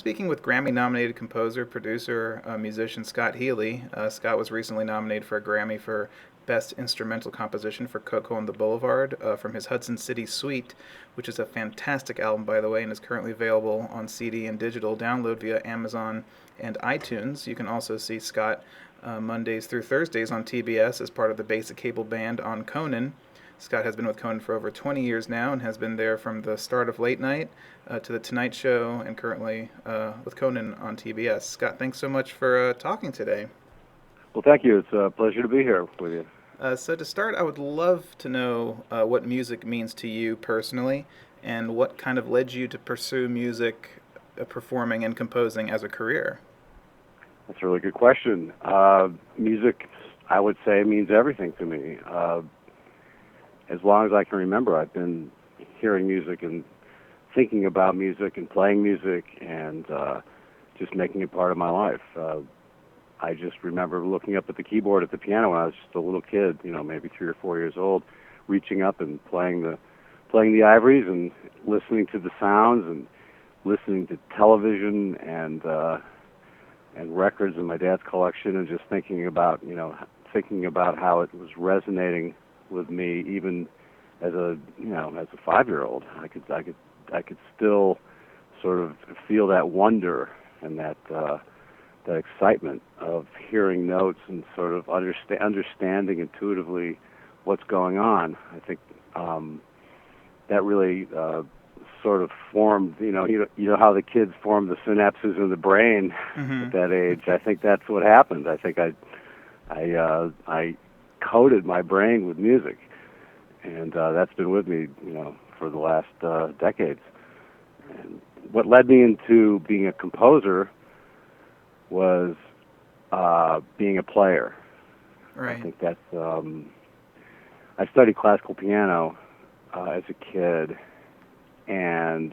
speaking with Grammy-nominated composer, producer, musician Scott Healy. Scott was recently nominated for a Grammy for Best Instrumental Composition for Coco On The Boulevard from his Hudson City Suite, which is a fantastic album, by the way, and is currently available on CD and digital download via Amazon and iTunes. You can also see Scott Mondays through Thursdays on TBS as part of the Basic Cable Band on Conan. Scott has been with Conan for over 20 years now and has been there from the start of Late Night to The Tonight Show and currently with Conan on TBS. Scott, thanks so much for talking today. Well, thank you. It's a pleasure to be here with you. So to start, I would love to know what music means to you personally and what kind of led you to pursue music, performing, and composing as a career. That's a really good question. Music, I would say, means everything to me. As long as I can remember, I've been hearing music and thinking about music and playing music and just making it part of my life. I just remember looking up at the keyboard at the piano when I was just a little kid, maybe 3 or 4 years old, reaching up and playing the ivories and listening to the sounds and listening to television and records in my dad's collection and just thinking about how it was resonating with me, even as a 5-year-old. I could still sort of feel that wonder and that excitement of hearing notes and sort of understanding intuitively what's going on. I think that really sort of formed, you know how the kids form the synapses in the brain at that age. I think that's what happened. I think I coated my brain with music, and that's been with me, for the last decades. And what led me into being a composer was being a player. Right. I think that's. I studied classical piano as a kid, and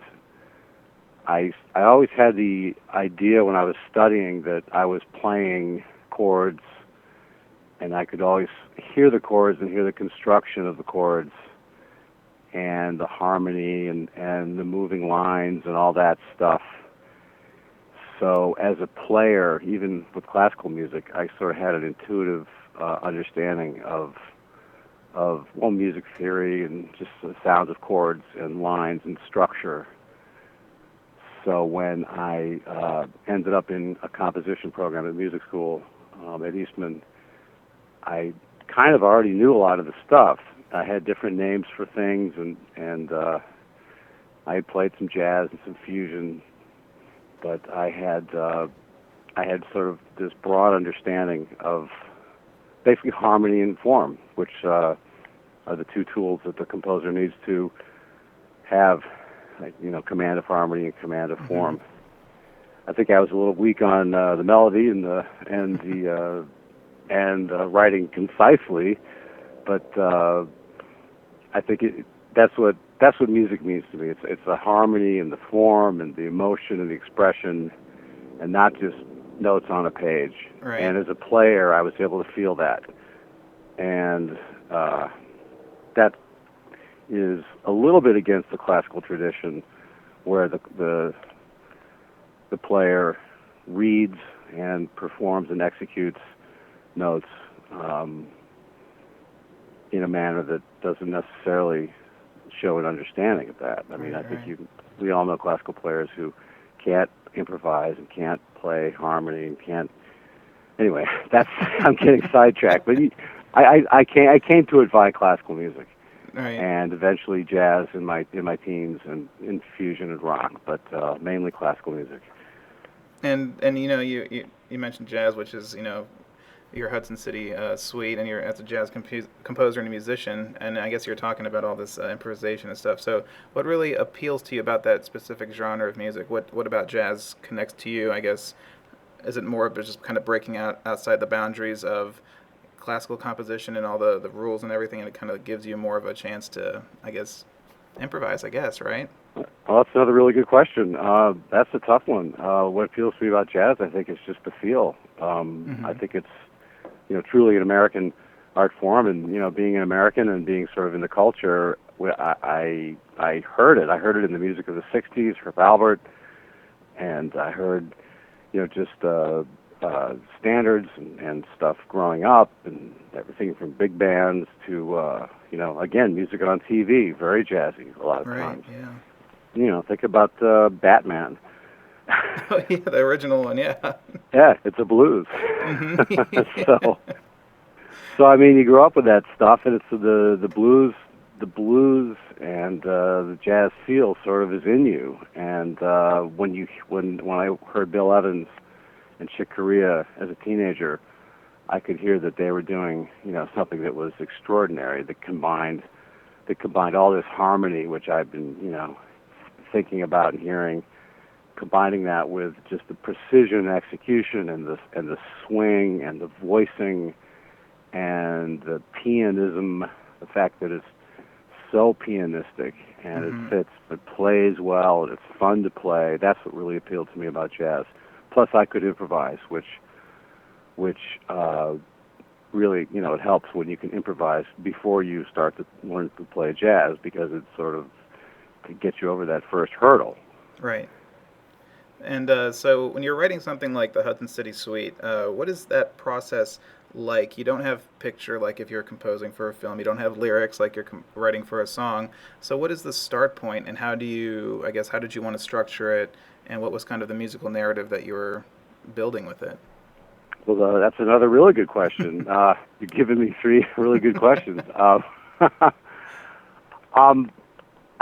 I always had the idea when I was studying that I was playing chords, and I could always hear the chords and hear the construction of the chords and the harmony and the moving lines and all that stuff. So as a player, even with classical music, I sort of had an intuitive understanding of music theory and just the sounds of chords and lines and structure. So when I ended up in a composition program at music school at Eastman, I kind of already knew a lot of the stuff. I had different names for things, and I had played some jazz and some fusion, but I had sort of this broad understanding of basically harmony and form, which are the two tools that the composer needs to have, command of harmony and command of form. I think I was a little weak on the melody and writing concisely, but I think that's what music means to me. It's the harmony and the form and the emotion and the expression, and not just notes on a page. Right. And as a player, I was able to feel that, and that is a little bit against the classical tradition, where the player reads and performs and executes notes in a manner that doesn't necessarily show an understanding of that. I mean, I think we all know classical players who can't improvise and can't play harmony and can't. Anyway, I'm getting sidetracked. But I came to it via classical music, and eventually jazz in my teens and in fusion and rock, but mainly classical music. And you mentioned jazz, which is your Hudson City Suite, and you're as a jazz composer and a musician, and I guess you're talking about all this improvisation and stuff. So what really appeals to you about that specific genre of music? What about jazz connects to you, I guess? Is it more of just kind of breaking outside the boundaries of classical composition and all the rules and everything, and it kind of gives you more of a chance to, I guess, improvise, right? Well, that's another really good question. That's a tough one. What appeals to me about jazz, I think, is just the feel. I think it's truly an American art form, and being an American and being sort of in the culture, I heard it. I heard it in the music of the '60s, Herb Alpert, and I heard, just standards and stuff growing up, and everything from big bands to, again, music on TV, very jazzy a lot of Right. times. Yeah. Think about Batman. Oh yeah, the original one. Yeah. Yeah, it's a blues. Mm-hmm. So I mean, you grow up with that stuff, and it's the blues and the jazz feel sort of is in you. And when I heard Bill Evans and Chick Corea as a teenager, I could hear that they were doing something that was extraordinary. That combined all this harmony, which I've been thinking about and hearing, combining that with just the precision execution and the swing and the voicing and the pianism, the fact that it's so pianistic and it fits, but plays well and it's fun to play. That's what really appealed to me about jazz. Plus, I could improvise, which really, it helps when you can improvise before you start to learn to play jazz, because it sort of gets you over that first hurdle. Right. And so when you're writing something like the Hudson City Suite, what is that process like? You don't have picture like if you're composing for a film. You don't have lyrics like you're writing for a song. So what is the start point, and how did you want to structure it, and what was kind of the musical narrative that you were building with it? Well, that's another really good question. You've given me three really good questions. I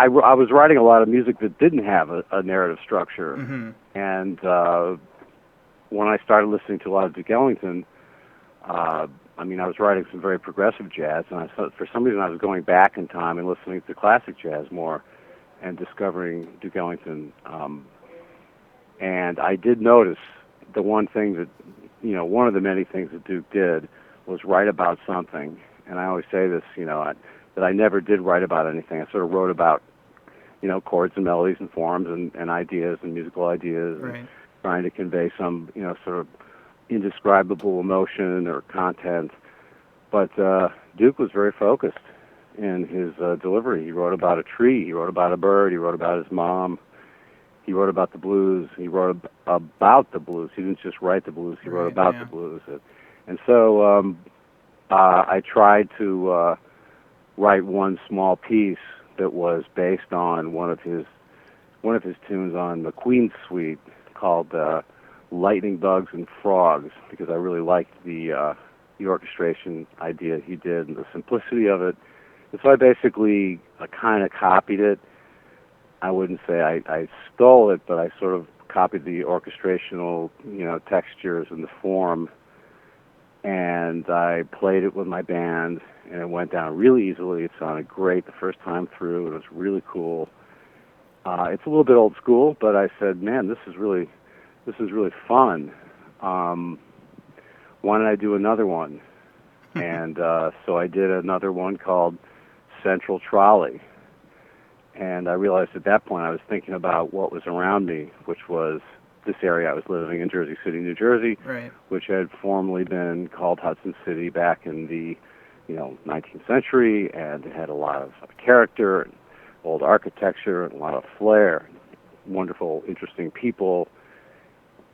was writing a lot of music that didn't have a narrative structure, and when I started listening to a lot of Duke Ellington, I was writing some very progressive jazz, and for some reason I was going back in time and listening to classic jazz more, and discovering Duke Ellington. And I did notice the one thing that, one of the many things that Duke did was write about something. And I always say this, that I never did write about anything. I sort of wrote about, chords and melodies and forms and ideas and musical ideas, Right. and trying to convey some, sort of indescribable emotion or content. But Duke was very focused in his delivery. He wrote about a tree. He wrote about a bird. He wrote about his mom. He wrote about the blues. He wrote about the blues. He didn't just write the blues. He wrote about the blues. And so I tried to write one small piece that was based on one of his tunes on the Queen Suite, called Lightning Bugs and Frogs, because I really liked the orchestration idea he did and the simplicity of it. And so I basically kind of copied it. I wouldn't say I stole it, but I sort of copied the orchestrational, textures and the form, and I played it with my band, and it went down really easily. It sounded great the first time through. It was really cool. It's a little bit old school, but I said, man, this is really fun. Why don't I do another one? And so I did another one called Central Trolley. And I realized at that point I was thinking about what was around me, which was this area I was living in, Jersey City, New Jersey, Right. which had formerly been called Hudson City back in the 19th century, and it had a lot of character, and old architecture, and a lot of flair, wonderful, interesting people.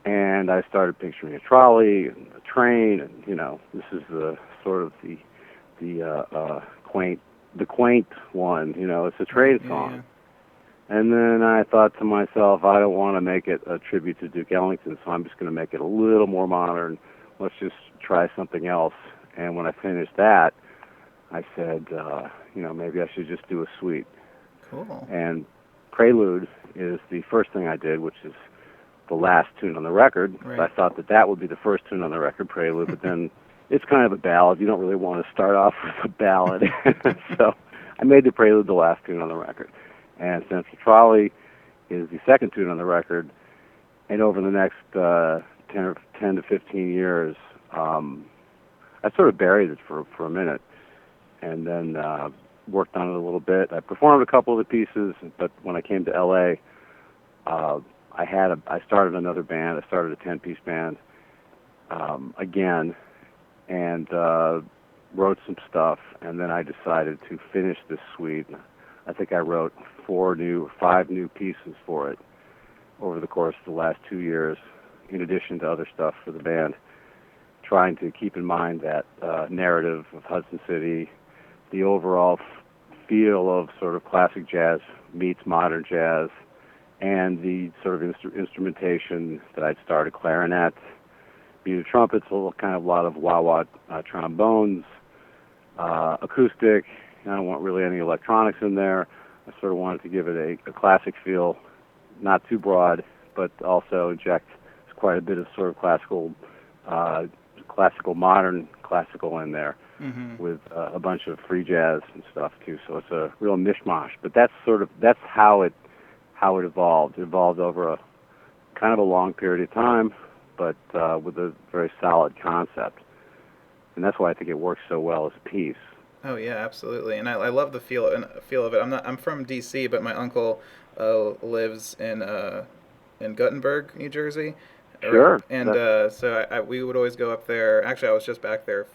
And I started picturing a trolley and a train, and this is the sort of the quaint one. It's a train song. Yeah. And then I thought to myself, I don't want to make it a tribute to Duke Ellington, so I'm just going to make it a little more modern. Let's just try something else. And when I finished that, I said, maybe I should just do a suite. Cool. And Prelude is the first thing I did, which is the last tune on the record. Right. I thought that would be the first tune on the record, Prelude, but then it's kind of a ballad. You don't really want to start off with a ballad. So I made the Prelude the last tune on the record. And Central Trolley is the second tune on the record. And over the next 10 to 15 years, I sort of buried it for a minute, and then worked on it a little bit. I performed a couple of the pieces, but when I came to L.A., I started another band. I started a 10-piece band again, and wrote some stuff, and then I decided to finish this suite. I think I wrote 5 new pieces for it, over the course of the last 2 years, in addition to other stuff for the band, trying to keep in mind that narrative of Hudson City, the overall feel of sort of classic jazz meets modern jazz, and the sort of instrumentation that I'd started: clarinet, muted trumpets, a lot of wah-wah trombones, acoustic. I don't want really any electronics in there. I sort of wanted to give it a classic feel, not too broad, but also inject quite a bit of sort of modern classical in there, with a bunch of free jazz and stuff too. So it's a real mishmash. But that's how it evolved. It evolved over a kind of a long period of time, but with a very solid concept. And that's why I think it works so well as a piece. Oh yeah, absolutely, and I love the feel of it. I'm from D.C., but my uncle lives in Guttenberg, New Jersey. Sure. And so we would always go up there. Actually, I was just back there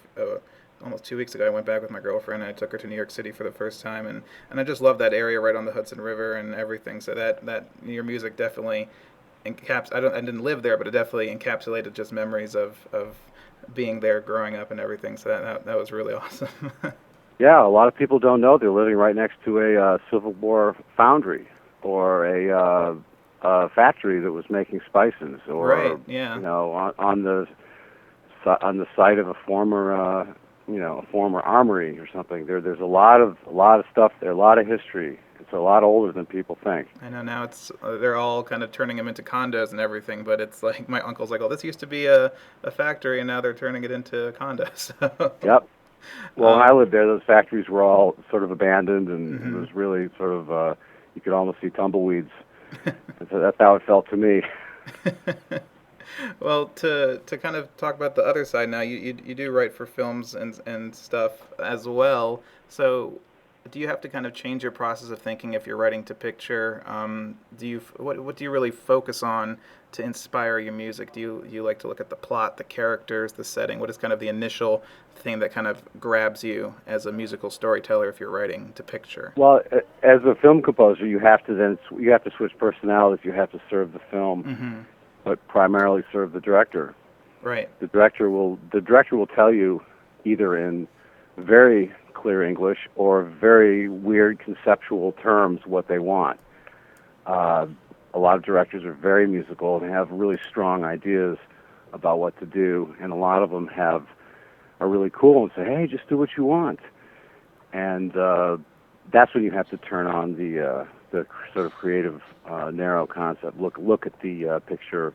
almost 2 weeks ago. I went back with my girlfriend, and I took her to New York City for the first time, and I just love that area right on the Hudson River and everything. So that your music definitely I didn't live there, but it definitely encapsulated just memories of being there, growing up, and everything. So that was really awesome. Yeah, a lot of people don't know they're living right next to a Civil War foundry or a factory that was making spices, or right, yeah. On the site of a former armory or something. There's a lot of stuff there, a lot of history. It's a lot older than people think. I know now they're all kind of turning them into condos and everything, but it's like my uncle's like, oh, this used to be a factory, and now they're turning it into condos. Yep. Well, when I lived there, those factories were all sort of abandoned, and it was really sort of you could almost see tumbleweeds. So that's how it felt to me. Well, to kind of talk about the other side now, you do write for films and stuff as well. So do you have to kind of change your process of thinking if you're writing to picture? What do you really focus on to inspire your music? Do you like to look at the plot, the characters, the setting? What is kind of the initial thing that kind of grabs you as a musical storyteller if you're writing to picture? Well, as a film composer, you have to switch personalities. You have to serve the film, but primarily serve the director. Right. The director will tell you either in very clear English or very weird conceptual terms what they want. A lot of directors are very musical and have really strong ideas about what to do, and a lot of them are really cool and say, hey, just do what you want. And that's when you have to turn on the sort of creative, narrow concept. Look at the picture.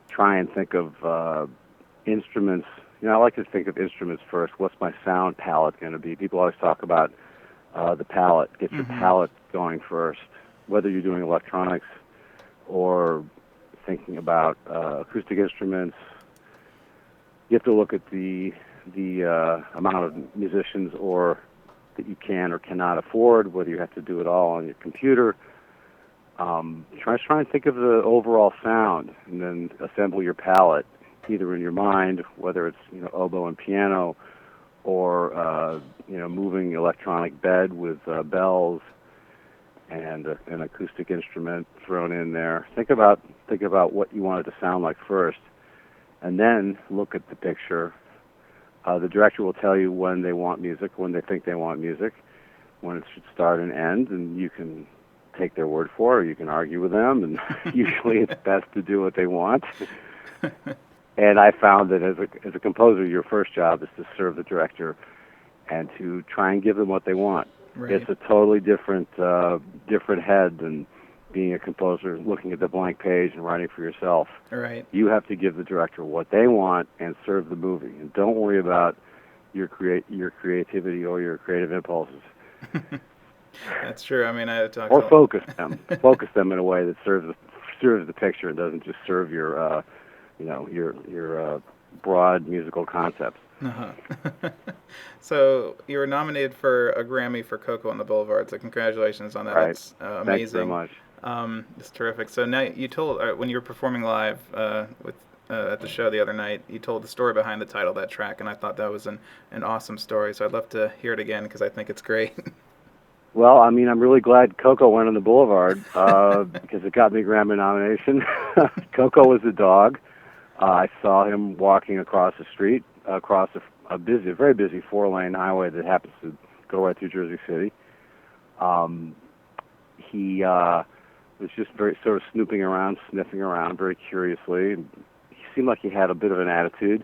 Try and think of instruments. I like to think of instruments first. What's my sound palette going to be? People always talk about the palette. Get your palette going first, whether you're doing electronics or thinking about acoustic instruments. You have to look at the amount of musicians that you can or cannot afford, whether you have to do it all on your computer. Try and think of the overall sound, and then assemble your palette, either in your mind, whether it's oboe and piano, or moving electronic bed with bells and an acoustic instrument thrown in there. Think about what you want it to sound like first, and then look at the picture. The director will tell you when they want music, when they think they want music, when it should start and end, and you can take their word for it, or you can argue with them, and usually it's best to do what they want. And I found that as a composer, your first job is to serve the director and to try and give them what they want. Right. It's a totally different head than being a composer, looking at the blank page and writing for yourself. Right. You have to give the director what they want and serve the movie. And don't worry about your creativity or your creative impulses. That's true. I mean, focus them in a way that serves the picture and doesn't just serve your broad musical concepts. So you were nominated for a Grammy for Coco On The Boulevard. So congratulations on that. Right. That's amazing. Thank you very much. It's terrific. So now you told when you were performing live at the show the other night, you told the story behind the title of that track, and I thought that was an awesome story. So I'd love to hear it again because I think it's great. Well, I mean, I'm really glad Coco went on the Boulevard because it got me a Grammy nomination. Coco was the dog. I saw him walking across the street, across a very busy 4-lane highway that happens to go right through Jersey City. He was just very sort of snooping around, sniffing around very curiously. And he seemed like he had a bit of an attitude.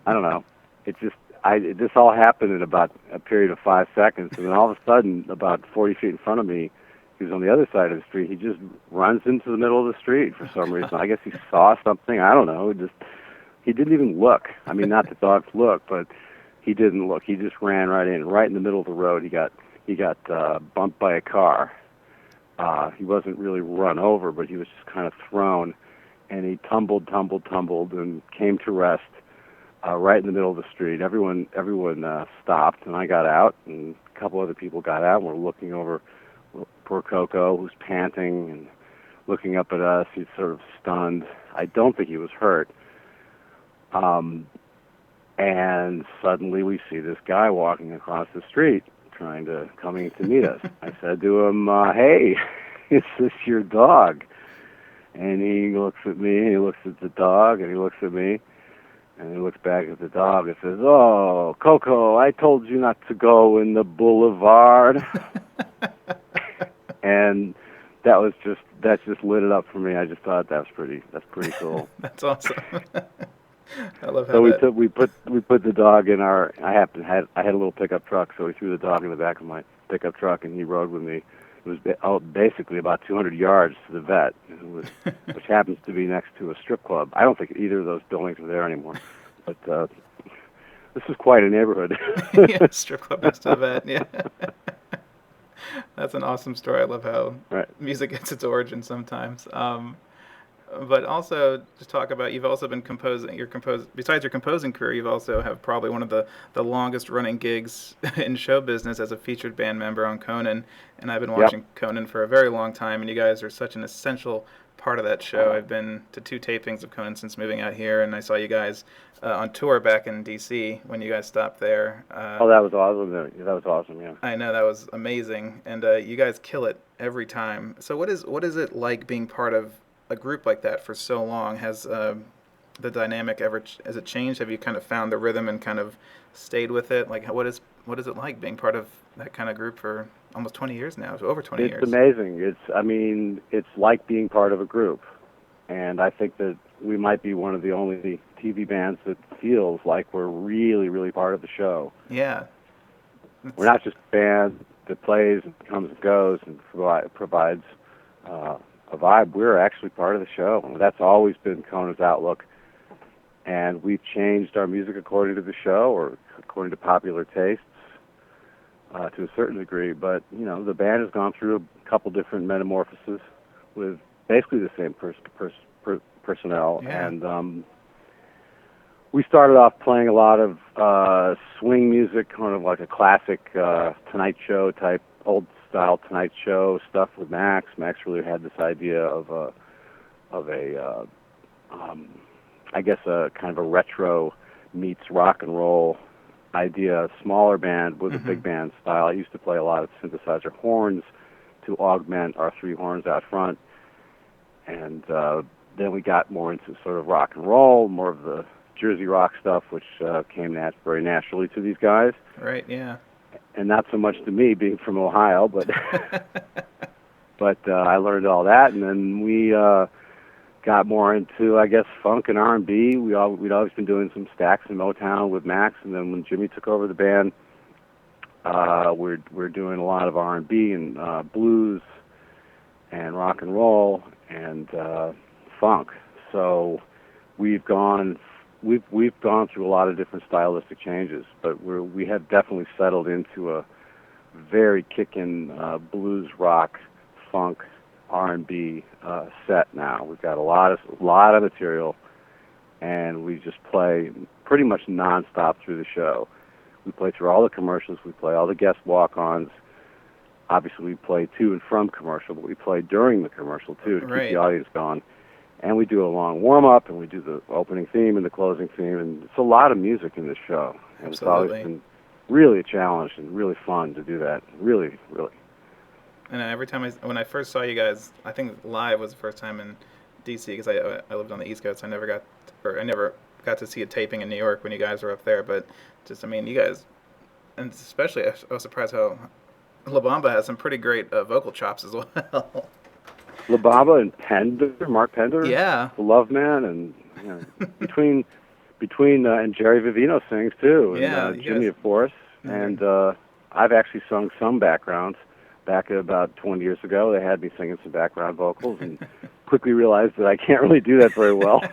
I don't know. This all happened in about a period of 5 seconds, and then all of a sudden, about 40 feet in front of me, he was on the other side of the street. He just runs into the middle of the street for some reason. I guess he saw something. I don't know. He didn't even look. I mean, not that dogs look, but he didn't look. He just ran right in the middle of the road. He got bumped by a car. He wasn't really run over, but he was just kind of thrown, and he tumbled, and came to rest right in the middle of the street. Everyone stopped, and I got out, and a couple other people got out, and we're looking over poor Coco, who's panting and looking up at us. He's sort of stunned. I don't think he was hurt. And suddenly we see this guy walking across the street, coming to meet us. I said to him, "Hey, is this your dog?" And he looks at me, and he looks at the dog, and he looks at me, and he looks back at the dog and says, "Oh, Coco, I told you not to go in the boulevard." And that just lit it up for me. I just thought that's pretty cool. That's awesome. I love how so we put the dog in our. I had a little pickup truck, so we threw the dog in the back of my pickup truck, and he rode with me. It was basically about 200 yards to the vet, which happens to be next to a strip club. I don't think either of those buildings are there anymore, but this is quite a neighborhood. Yeah, strip club next to the vet. Yeah. That's an awesome story. I love how music gets its origin sometimes. But also to talk about, you've also been composing. Besides your composing career, you've also have probably one of the longest running gigs in show business as a featured band member on Conan. And I've been watching Conan for a very long time, and you guys are such an essential part of that show. I've been to 2 tapings of Conan since moving out here, and I saw you guys on tour back in D.C. when you guys stopped there. That was awesome. That was awesome, yeah. I know, that was amazing, and you guys kill it every time. So what is it like being part of a group like that for so long? Has the dynamic has it changed? Have you kind of found the rhythm and kind of stayed with it? Like, what is it like being part of that kind of group for almost 20 years now? Over 20 years. It's amazing. It's like being part of a group, and I think that we might be one of the only TV bands that feels like we're really, really part of the show. Yeah. We're not just a band that plays and comes and goes and provides a vibe. We're actually part of the show. And that's always been Conan's outlook. And we've changed our music according to the show or according to popular tastes to a certain degree. But, the band has gone through a couple different metamorphoses with basically the same personnel. Yeah. And we started off playing a lot of swing music, kind of like a classic Tonight Show type, old style Tonight Show stuff with Max. Max really had this idea of a kind of a retro meets rock and roll idea, a smaller band with a big band style. I used to play a lot of synthesizer horns to augment our 3 horns out front. And then we got more into sort of rock and roll, more of the Jersey rock stuff, which came very naturally to these guys. Right, yeah. And not so much to me, being from Ohio, but I learned all that, and then we got more into, I guess, funk and R&B. We'd always been doing some stacks in Motown with Max, and then when Jimmy took over the band, we're doing a lot of R&B and blues and rock and roll and funk. So we've gone through a lot of different stylistic changes, but we have definitely settled into a very kickin' blues, rock, funk, R&B set now. We've got a lot of material, and we just play pretty much nonstop through the show. We play through all the commercials. We play all the guest walk-ons. Obviously, we play to and from commercial, but we play during the commercial too to keep the audience going. And we do a long warm-up, and we do the opening theme and the closing theme, and it's a lot of music in this show. And Absolutely. it's always been really a challenge and really fun to do that. Really, really. And every time when I first saw you guys, I think live was the first time in DC because I lived on the East Coast. I never got to see a taping in New York when you guys were up there. But just, I mean, you guys, and especially I was surprised how La Bamba has some pretty great vocal chops as well. La Bamba and Pender, Mark Pender, Yeah. the Love Man, and you know, between and Jerry Vivino sings too, and Yeah, Jimmy, of course. And I've actually sung some backgrounds. Back about 20 years ago, they had me singing some background vocals, and quickly realized that I can't really do that very well.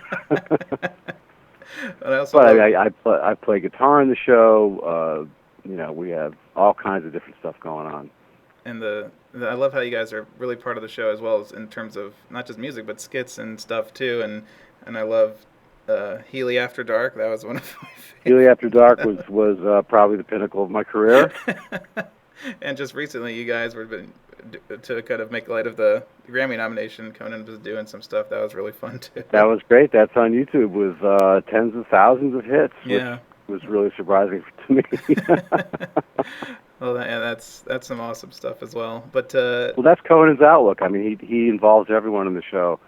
I play guitar in the show. You know, we have all kinds of different stuff going on. And I love how you guys are really part of the show as well as in terms of not just music but skits and stuff too. And I love Healy After Dark. That was one of my favorites. Healy After Dark was probably the pinnacle of my career. And just recently, you guys to kind of make light of the Grammy nomination. Conan was doing some stuff that was really fun too. That was great. That's on YouTube with tens of thousands of hits, which was really surprising to me. Well, that's some awesome stuff as well. But well, that's Conan's outlook. I mean, he involves everyone in the show.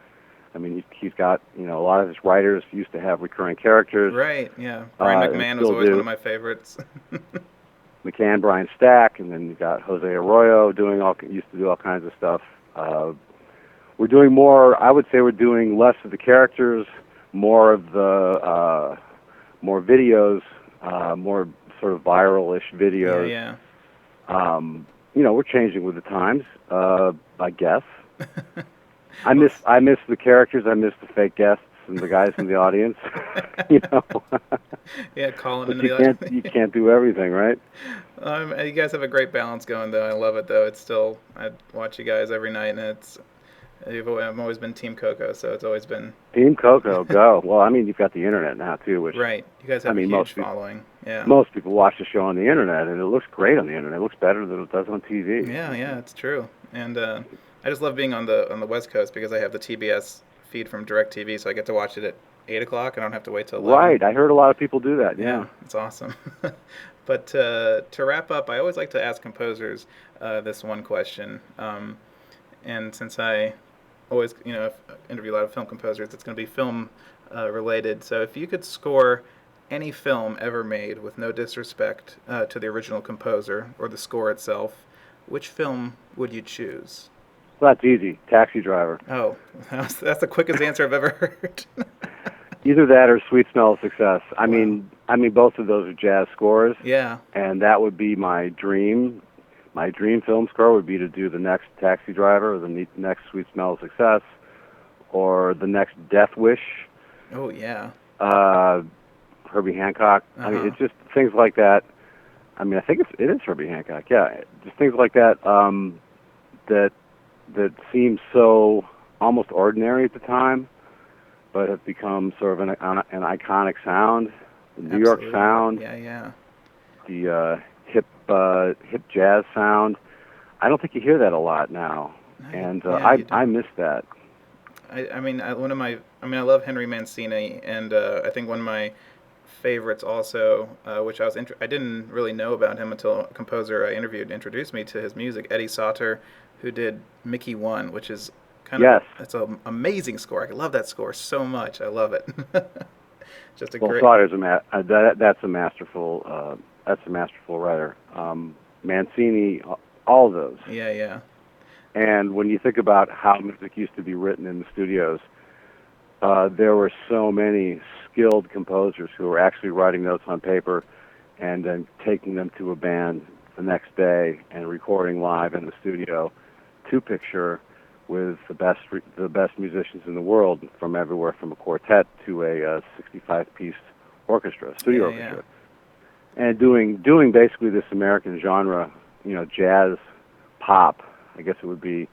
I mean, he's got, you know, a lot of his writers used to have recurring characters. Right. Yeah. Brian McMahon was always one of my favorites. McCann, Brian Stack, and then you got Jose Arroyo used to do all kinds of stuff. We're doing more. I would say we're doing less of the characters, more of the more videos, more sort of viral-ish videos. Yeah. You know, we're changing with the times, I guess. I miss the characters. I miss the fake guests and the guys in the audience. You know. Yeah, calling into the audience. You can't do everything, right? You guys have a great balance going, though. I love it, though. I watch you guys every night, and I've always been Team Coco, so it's always been Team Coco. Go. Well, I mean, you've got the internet now too, which right. You guys have a huge following. Yeah. Most people watch the show on the internet, and it looks great on the internet. It looks better than it does on TV. Yeah, it's true. And I just love being on the West Coast because I have the TBS feed from DirecTV, so I get to watch it at 8 o'clock. I don't have to wait till 11. Right. I heard a lot of people do that. Yeah. It's awesome. But to wrap up, I always like to ask composers this one question. And since I always, interview a lot of film composers, it's going to be film related. So if you could score any film ever made with no disrespect to the original composer or the score itself, which film would you choose? Well, that's easy. Taxi Driver. Oh, that's the quickest answer I've ever heard. Either that or Sweet Smell of Success. I mean, both of those are jazz scores. Yeah. And that would be my dream. My dream film score would be to do the next Taxi Driver, or the next Sweet Smell of Success, or the next Death Wish. Oh yeah. Herbie Hancock. I mean, it's just things like that. I mean, I think it is Herbie Hancock. Yeah, just things like that. That seem so almost ordinary at the time, but have become sort of an iconic sound. The New York sound. Yeah. The hip jazz sound. I don't think you hear that a lot now, and I miss that. I love Henry Mancini, and I think one of my favorites also, which I didn't really know about him until a composer I interviewed introduced me to his music, Eddie Sauter, who did Mickey 1, which is it's an amazing score. I love that score so much. I love it. Just a great. Sauter's that's a masterful writer. Mancini, all of those. Yeah. And when you think about how music used to be written in the studios, there were so many skilled composers who were actually writing notes on paper and then taking them to a band the next day and recording live in the studio to picture with the best musicians in the world, from everywhere from a quartet to a 65-piece studio orchestra. And doing basically this American genre, jazz pop. I guess it would be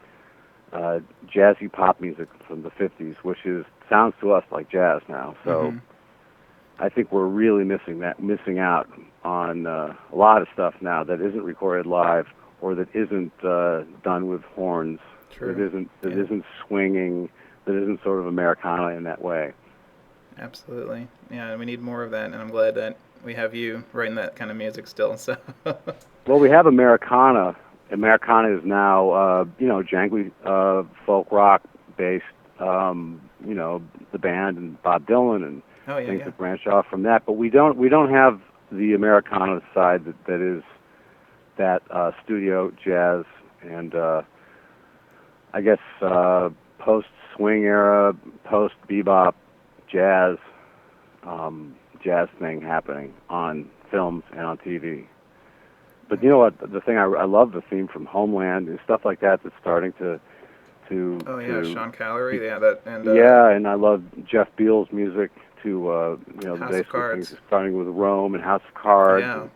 jazzy pop music from the 50s, which sounds to us like jazz now. So I think we're really missing out on a lot of stuff now that isn't recorded live or that isn't done with horns. True. That isn't swinging, that isn't sort of Americana in that way. Absolutely. Yeah, we need more of that, and I'm glad that we have you writing that kind of music still. So. Well, we have Americana Americana is now, jangly folk rock based. The band and Bob Dylan and Oh yeah, things yeah. that branch off from that. But we don't have the Americana side that is that studio jazz and I guess post swing era, post bebop jazz jazz thing happening on films and on TV. But you know what? The thing I love the theme from Homeland and stuff like that that's starting to. Oh yeah, To Sean Callery, yeah, that and yeah, and I love Jeff Beal's music to the House of basic Cards. things, starting with Rome and House of Cards, Yeah.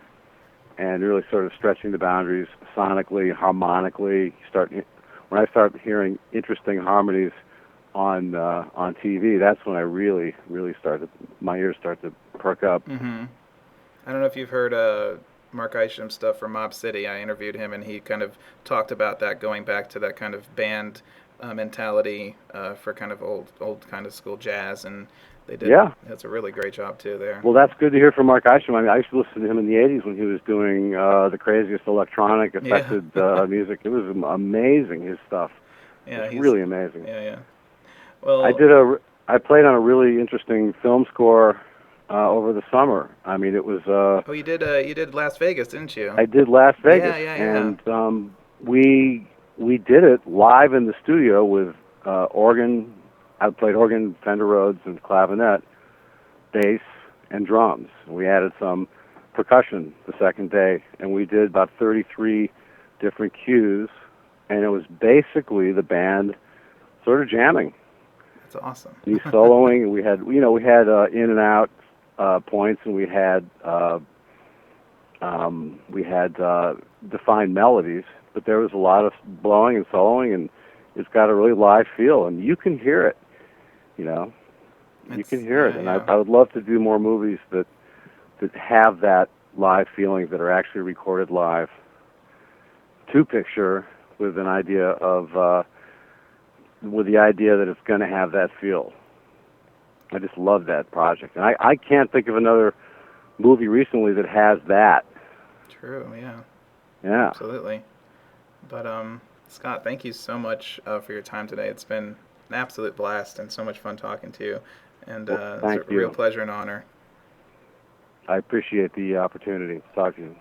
and really sort of stretching the boundaries sonically, harmonically. When I start hearing interesting harmonies on TV, that's when I really my ears start to perk up. Mm-hmm. I don't know if you've heard Mark Isham stuff from Mob City. I interviewed him, and he kind of talked about that, going back to that kind of band mentality for kind of old kind of school jazz, and they did. Yeah. That's a really great job too there. Well, that's good to hear from Mark Isham. I mean, I used to listen to him in the '80s when he was doing the craziest electronic affected music. It was amazing, his stuff. Yeah, it's really amazing. Yeah, yeah. Well, I played on a really interesting film score over the summer. I mean, it was. Oh, you did Las Vegas, didn't you? I did Las Vegas, yeah. and we did it live in the studio with organ. I played organ, Fender Rhodes, and clavinet, bass, and drums. We added some percussion the second day, and we did about 33 different cues, and it was basically the band sort of jamming. That's awesome. He's soloing, and we had in and out points, and we had defined melodies, but there was a lot of blowing and soloing, and it's got a really live feel, and you can hear it. You can hear it, and yeah. I would love to do more movies that have that live feeling, that are actually recorded live, to picture with an idea of with the idea that it's going to have that feel. I just love that project, and I can't think of another movie recently that has that. True, yeah. Yeah. Absolutely. But Scott, thank you so much for your time today. It's been an absolute blast and so much fun talking to you. And it's a real pleasure and honor. I appreciate the opportunity to talk to you.